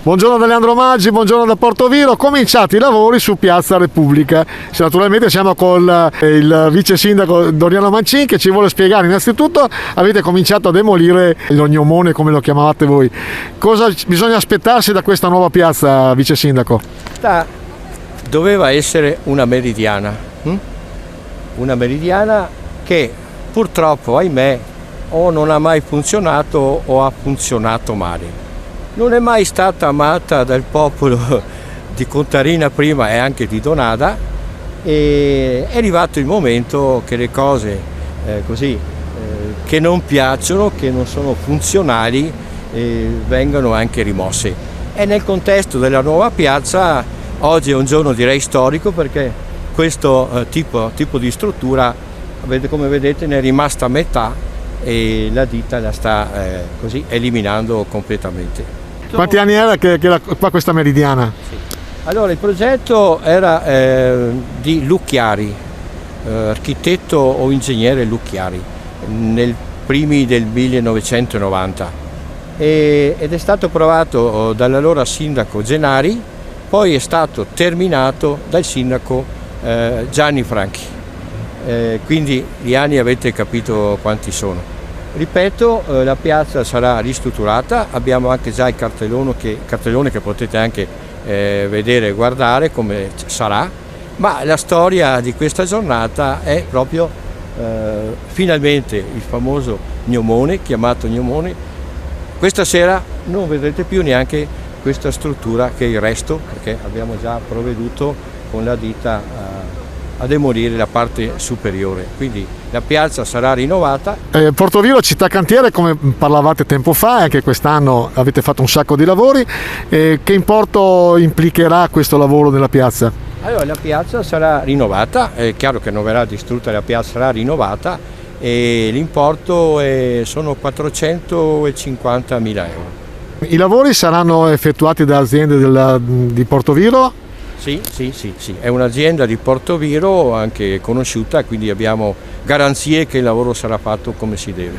Buongiorno da Leandro Maggi, buongiorno da Portoviro. Cominciati i lavori su Piazza Repubblica. Naturalmente siamo con il vice sindaco Doriano Mancin che ci vuole spiegare. Innanzitutto avete cominciato a demolire l'ognomone, come lo chiamavate voi. Cosa bisogna aspettarsi da questa nuova piazza, vice sindaco? Doveva essere una meridiana. Una meridiana che purtroppo, ahimè, o non ha mai funzionato o ha funzionato male. Non è mai stata amata dal popolo di Contarina prima e anche di Donada, e è arrivato il momento che le cose che non piacciono, che non sono funzionali, vengano anche rimosse. E nel contesto della nuova piazza oggi è un giorno direi storico, perché questo tipo di struttura, come vedete, ne è rimasta a metà e la ditta la sta eliminando completamente. Quanti anni era che fa questa meridiana? Sì. Allora, il progetto era di Lucchiari, architetto o ingegnere Lucchiari, nel primi del 1990, ed è stato approvato dall'allora sindaco Gennari, poi è stato terminato dal sindaco Gianni Franchi, quindi gli anni avete capito quanti sono. Ripeto, la piazza sarà ristrutturata, abbiamo anche già il cartellone che potete anche vedere e guardare come sarà, ma la storia di questa giornata è proprio finalmente il famoso gnomone, chiamato gnomone. Questa sera non vedrete più neanche questa struttura, che è il resto, perché abbiamo già provveduto con la ditta a demolire la parte superiore, quindi la piazza sarà rinnovata. Portoviro città cantiere, come parlavate tempo fa, e anche quest'anno avete fatto un sacco di lavori. Che importo implicherà questo lavoro nella piazza? Allora, la piazza sarà rinnovata, è chiaro che non verrà distrutta, la piazza sarà rinnovata, e l'importo sono 450.000 euro. I lavori saranno effettuati da aziende di Portoviro? Sì, è un'azienda di Portoviro anche conosciuta, quindi abbiamo garanzie che il lavoro sarà fatto come si deve.